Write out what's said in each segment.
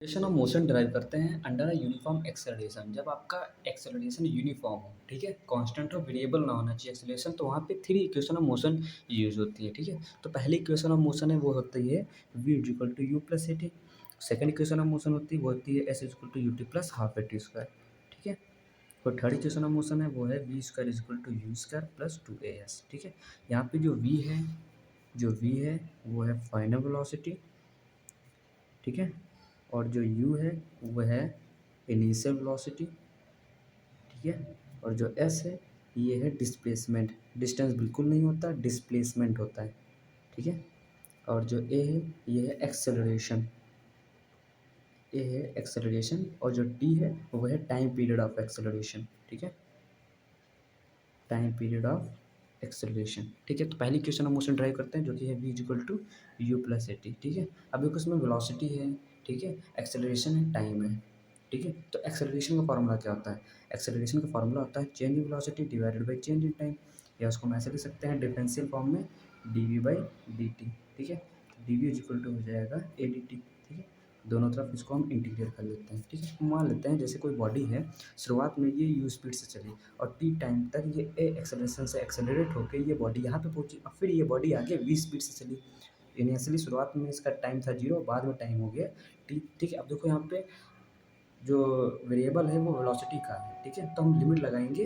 Acceleration of motion derive करते हैं under a uniform acceleration. जब आपका एक्सेलरेशन यूनिफॉर्म हो, ठीक है, कांस्टेंट और वेरिएबल ना होना चाहिए एक्सेलरेशन, तो वहाँ पे 3 इक्वेशन ऑफ मोशन यूज़ होती है, ठीक है। तो पहली इक्वेशन ऑफ मोशन है वो होती है v is equal to u plus a t. Second equation of motion होती है वो होती है s is equal to u t plus half a t square, ठीक है। और थर्ड इक्वेशन ऑफ मोशन है वो है v square is equal to u square plus two a s, ठीक है। यहाँ पे जो v है वो है फाइनल वेलोसिटी, ठीक है। और जो u है वो है इनिशियल वेलोसिटी, ठीक है। और जो s है ये है डिस्प्लेसमेंट, डिस्टेंस बिल्कुल नहीं होता, डिस्प्लेसमेंट होता है, ठीक है। और जो a है ये है एक्सेलरेशन, और जो t है वो है टाइम पीरियड ऑफ एक्सेलरेशन, ठीक है, टाइम पीरियड ऑफ एक्सेलरेशन, ठीक है। तो पहली इक्वेशन ऑफ मोशन ड्राइव करते हैं जो कि है v equal to u plus a t, ठीक है। अब देखो इसमें वेलोसिटी है, ठीक है, एक्सेलरेशन है, टाइम है, ठीक है। तो एक्सेलरेशन का फॉर्मूला क्या होता है? एक्सेलरेशन का फॉर्मूला होता है change in velocity divided by change in time, या उसको हम ऐसे लिख सकते हैं डिफरेंशियल फॉर्म में d we by D T, ठीक है। D v is equal to हो जाएगा ए डी टी, ठीक है। दोनों तरफ इसको हम इंटीग्रेट कर लेते हैं, ठीक है। मान लेते हैं जैसे कोई बॉडी है, शुरुआत में ये यू स्पीड से चली और टी टाइम तक ये ए एक्सेलरेशन से एक्सेलरेट होकर ये बॉडी यहाँ पे पहुंची और फिर ये बॉडी आगे वी स्पीड से चली। इनिशियली शुरुआत में इसका टाइम था 0, बाद में टाइम हो गया टी, ठीक है। अब देखो यहाँ पे जो वेरिएबल है वो वेलोसिटी का है, ठीक है। तो हम लिमिट लगाएंगे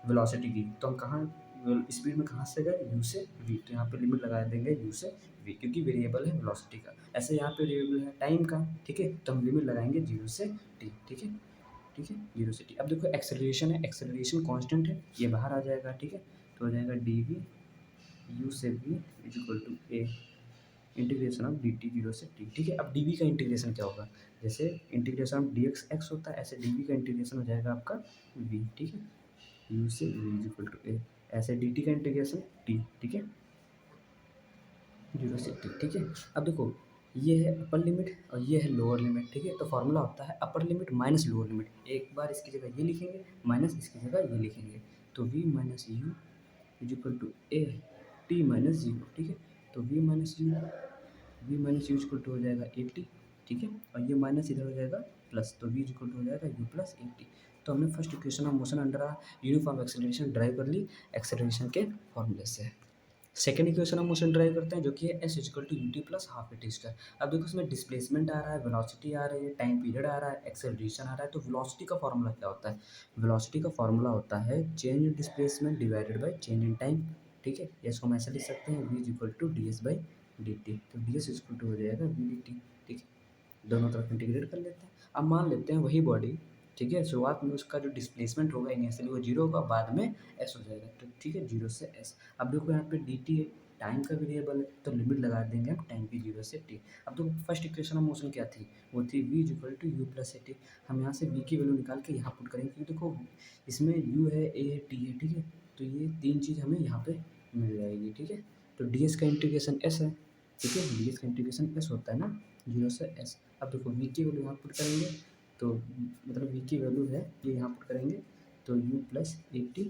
वेलोसिटी की, तो हम कहाँ स्पीड में कहाँ से गए, यू से वी, तो यहाँ पे लिमिट लगा देंगे यू से वी, क्योंकि वेरिएबल है वेलोसिटी का। ऐसे यहाँ पे वेरिएबल है टाइम का, ठीक है, तो हम लिमिट लगाएंगे 0 से टी, ठीक है, ठीक है, 0 से टी। अब देखो एक्सेलरेशन है, एक्सेलरेशन कांस्टेंट है, ये बाहर आ जाएगा, ठीक है। तो हो जाएगा डी वी यू से v is equal to a integration of d t 0 से टी, ठीक है। अब डी वी का इंटीग्रेशन क्या होगा? जैसे integration of D x x होता है, ऐसे डी वी का इंटीग्रेशन हो जाएगा आपका वी, ठीक है, यू से वी इज इक्वल टू ए। ऐसे डी टी का इंटीग्रेशन टी, ठीक है, 0 से टी, ठीक है। अब देखो ये है अपर लिमिट और ये है लोअर लिमिट, ठीक है। तो फॉर्मूला होता है upper limit minus lower limit. एक बार इसकी जगह ये लिखेंगे, माइनस इसकी जगह ये लिखेंगे, तो v minus u is equal to a t minus zero, ठीक है। तो v minus u equal to हो जाएगा 80, ठीक है। और ये माइनस इधर हो जाएगा प्लस, तो वी इक्वल टू हो जाएगा यू प्लस 80। तो हमने first equation of motion under uniform acceleration derive कर ली एक्सेलरेशन के फॉर्मूले से। Second equation of motion derive करते हैं जो कि है s equal to u t plus half a t square. अब देखो इसमें डिस्प्लेसमेंट आ रहा है, वेलोसिटी आ रही है, टाइम पीरियड आ रहा है, एक्सेलरेशन आ रहा है। तो वेलोसिटी का फॉर्मूला क्या होता है? वेलोसिटी का फॉर्मूला होता है change in displacement divided by change in time, ठीक है। या इसको हम ऐसे लिख सकते हैं v is equal to d S by D t. तो डी एस इक्वल टू हो जाएगा वी डी टी, ठीक है। दोनों तरफ इंटीग्रेट कर लेते हैं। अब मान लेते हैं वही बॉडी, ठीक है, शुरुआत में उसका जो डिस्प्लेसमेंट होगा इनिशियली वो 0 होगा, बाद में एस हो जाएगा, तो ठीक है, 0 से एस। अब देखो यहाँ पे डी टी है, टाइम का वेरिएबल है, तो लिमिट लगा देंगे हम टाइम की 0 से टी। अब तो फर्स्ट इक्वेशन ऑफ मोशन क्या थी? वो थी v is equal to u plus a t. हम यहाँ से v की वैल्यू निकाल के यहाँ पुट करेंगे, क्योंकि देखो इसमें u है, a है, t है, ठीक है। तो ये तीन चीज़ हमें यहाँ पे मिल जाएगी, ठीक है। तो डी एस का इंटीग्रेशन s है, ठीक है, डी एस का इंटीग्रेशन s होता है ना, 0 से s। अब देखो v की वैल्यू यहाँ पुट करेंगे, तो मतलब v की वैल्यू है ये यहाँ पुट करेंगे, तो u plus a t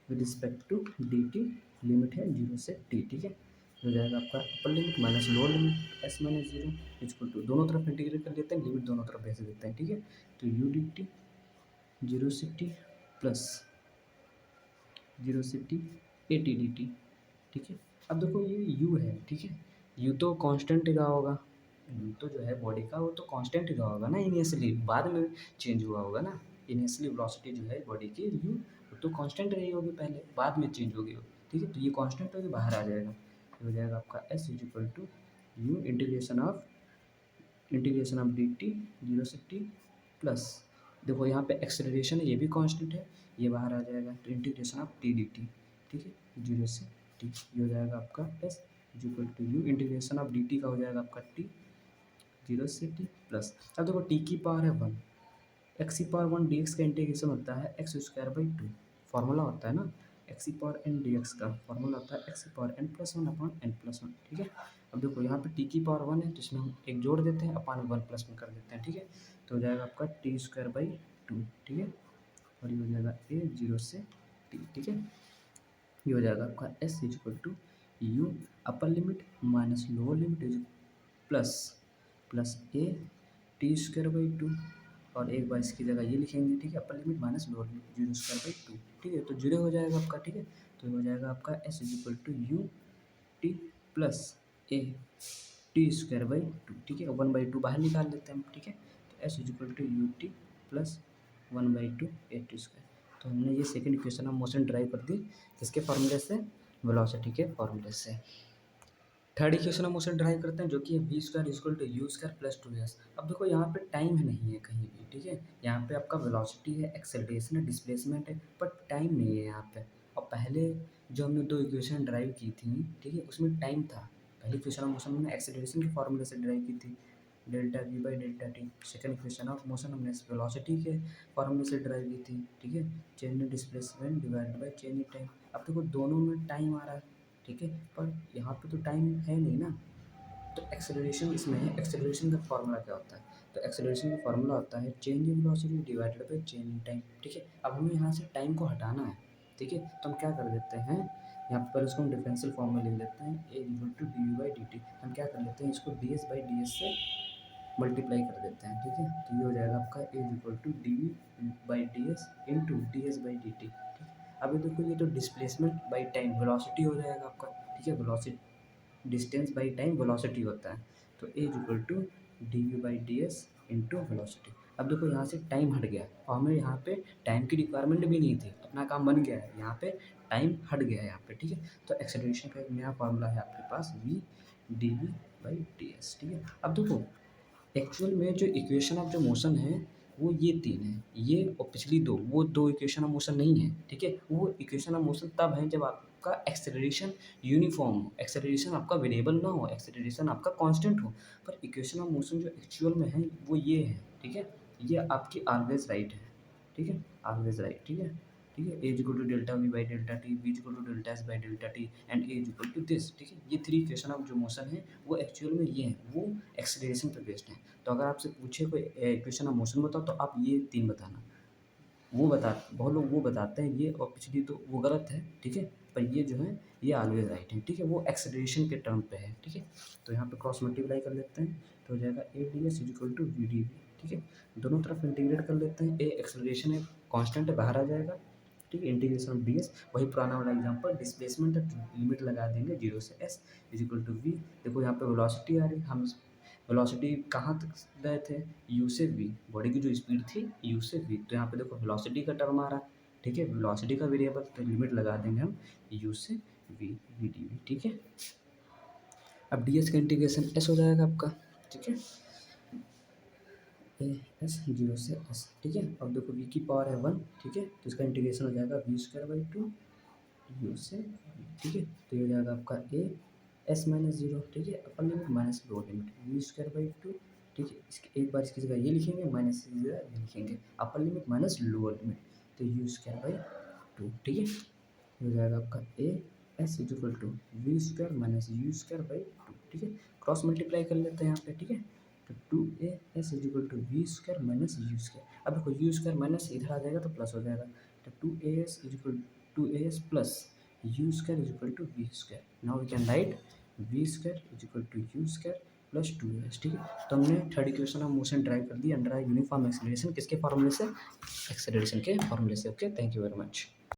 with respect to d t, limit है 0 से टी, ठीक है। हो जाएगा आपका upper limit minus lower limit s minus zero equal to, दोनों तरफ इंटीग्रेट कर देते हैं, लिमिट दोनों तरफ भेज देते हैं, ठीक है। तो यू डी टी 0 से टी प्लस 0 से T A T d T, ठीक है। अब देखो ये यू है, ठीक है, यू तो कांस्टेंट ही रहा होगा, यू तो जो है बॉडी का वो तो कांस्टेंट ही रहा होगा ना इनिशियली, बाद में चेंज हुआ होगा ना। इनिशियली वेलोसिटी जो है बॉडी की यू वो तो कांस्टेंट रही होगी पहले, बाद में चेंज होगी वो, ठीक है। तो ये कांस्टेंट होगी, बाहर आ जाएगा, ये हो जाएगा आपका s is equal to u integration of d t 0 से टी प्लस, देखो यहाँ पे एक्सेलरेशन है, ये भी कांस्टेंट है, ये बाहर आ जाएगा, तो integration of t d T, ठीक है, 0 से टी। ये हो जाएगा आपका s is equal to u integration of d t का हो जाएगा आपका टी 0 से टी प्लस। अब देखो टी की पावर है 1, एक्स की पावर 1 डी एक्स का इंटीग्रेशन होता है एक्स स्क्वायर बाई 2। फॉर्मूला होता है ना एक्स की पावर एन डी एक्स का, फॉर्मूला होता है एक्स की power n plus one upon n plus one, ठीक है। अब देखो यहाँ पे टी की पावर 1 है, तो इसमें हम एक जोड़ देते हैं, अपॉन 1 प्लस में कर देते हैं, ठीक है। तो हो जाएगा आपका टी स्क्वायर बाई 2, ठीक है। और ये हो जाएगा ए 0 से टी, ठीक है। ये हो जाएगा आपका s is equal to u upper limit minus lower limit is plus plus a t square by two, और एक बार इसकी जगह ये लिखेंगे, ठीक है, upper limit minus lower limit, zero square by two, ठीक है, तो जीरो हो जाएगा आपका, ठीक है, तो हो जाएगा आपका s is equal to u t plus a t square by two, ठीक है, 1/2 बाहर निकाल लेते हैं हम, ठीक है, तो s is equal to u t plus 1/2 a t square. तो हमने ये second equation of motion derive कर दी किसके फॉर्मूले से, वेलोसिटी के फॉर्मूले से। Third equation of motion derive करते हैं जो कि v square equal to u square plus two s. अब देखो यहाँ पे टाइम नहीं है कहीं भी, ठीक है, यहाँ पे आपका वेलोसिटी है, एक्सेलरेशन है, डिस्प्लेसमेंट है, बट टाइम नहीं है यहाँ पे। और पहले जो हमने दो इक्वेशन ड्राइव की थी, ठीक है, उसमें टाइम था। पहली इक्वेशन ऑफ मोशन हमने एक्सेलरेशन के फॉर्मूले से ड्राइव की थी, delta V by delta T. Second equation of motion हमने वेलोसिटी के फॉर्मूले से ड्राइव की थी, ठीक है, change in displacement divided by change in time. अब देखो दोनों में टाइम आ रहा है, ठीक है, पर यहाँ पे तो टाइम है नहीं ना, तो एक्सेलरेशन इसमें है। एक्सेलरेशन का फार्मूला क्या होता है, तो एक्सेलरेशन का फार्मूला होता है change in velocity divided by change in time, ठीक है। अब हमें यहाँ से टाइम को हटाना है, ठीक है, तो हम क्या कर देते हैं, यहाँ पर इसको हम डिफरेंशियल फॉर्म में लिख लेते हैं, A equal to D we by D T. हम क्या कर लेते हैं, इसको D S by D S से मल्टीप्लाई कर देते हैं, ठीक है, तो ये हो जाएगा आपका A equal to D we by D S into D S by D T, ठीक है। अभी देखो ये तो डिस्प्लेसमेंट बाई टाइम वेलोसिटी हो जाएगा आपका, ठीक है, velocity distance by time velocity होता है, तो A equal to D we by D S into velocity. अब देखो यहाँ से टाइम हट गया और हमें यहाँ पे टाइम की रिक्वायरमेंट भी नहीं थी, अपना काम बन गया है, यहाँ पे टाइम हट गया है यहाँ पे, ठीक है। तो एक्सेलरेशन का एक नया फार्मूला है आपके पास, V D we by D S, ठीक है। अब देखो एक्चुअल में जो इक्वेशन ऑफ जो मोशन है वो ये तीन है, ये और पिछली दो, वो दो इक्वेशन ऑफ मोशन नहीं है, ठीक है। वो इक्वेशन ऑफ मोशन तब है जब आपका एक्सेलरेशन यूनिफॉर्म हो, एक्सेलरेशन आपका वेरिएबल ना हो, एक्सेलरेशन आपका कांस्टेंट हो। पर इक्वेशन ऑफ मोशन जो एक्चुअल में है वो ये है, ठीक है, ये आपकी ऑलवेज राइट है, ठीक है, ऑलवेज राइट, ठीक है, ठीक है, A equal to delta V by delta T, V equal to delta S by delta T and A equal to this, ठीक है। ये थ्री इक्वेशन ऑफ जो मोशन है वो एक्चुअल में ये है, वो एक्सेलरेशन पे बेस्ड है। तो अगर आपसे पूछे कोई इक्वेशन ऑफ मोशन बताओ तो आप ये तीन बताना। वो बता बहुत लोग वो बताते हैं ये, और पिछली तो वो गलत है, ठीक है, पर ये जो है ये ऑलवेज राइट है, ठीक है, वो एक्सेलरेशन के टर्म पे है, ठीक है। तो यहाँ पे क्रॉस मल्टीप्लाई कर लेते हैं तो हो जाएगा a d s equal to v D v, ठीक है, दोनों तरफ इंटीग्रेट कर लेते हैं। ए एक्सेलरेशन है, कांस्टेंट है, बाहर आ जाएगा, ठीक है, इंटीग्रेशन ऑफ डी एस, वही पुराना वाला एग्जांपल, डिस्प्लेसमेंट लिमिट लगा देंगे 0 से s is equal to v. देखो यहाँ पे वेलोसिटी आ रही है, हम वेलोसिटी कहाँ तक गए थे, u से v, बॉडी की जो स्पीड थी u से v, तो यहाँ पे देखो वेलोसिटी का टर्म आ रहा है, ठीक है, वेलोसिटी का वेरिएबल, तो लिमिट लगा देंगे हम u से v v डी वी, ठीक है। अब ds का इंटीग्रेशन s हो जाएगा आपका, ठीक है, ए एस 0 से s, ठीक है। अब देखो v की पावर है 1, ठीक है, तो इसका इंटीग्रेशन हो जाएगा v square by two u से v, ठीक है, तो ये हो जाएगा आपका ए एस माइनस जीरो, ठीक है, upper limit minus lower limit v square by two, ठीक है, इसके एक बार इसकी जगह ये लिखेंगे, माइनस की जगह ये लिखेंगे, upper limit minus lower limit, तो यू स्क्वायर बाई टू, ठीक है, ये हो जाएगा आपका a s equal to v square minus u square by two, ठीक है, क्रॉस मल्टीप्लाई कर लेते हैं यहाँ पे, ठीक है, तो two a s equal to v square minus u square. अब देखो यू स्क्वायर माइनस इधर आ जाएगा तो प्लस हो जाएगा, तो two a s equal to a s plus u square is equal to v square. Now we can write v square is equal to u square plus 2s, ठीक है। तो हमने third equation of motion derive कर the under uniform acceleration, किसके फॉर्मूले से, acceleration के फॉर्मूले से। Okay, thank you very much.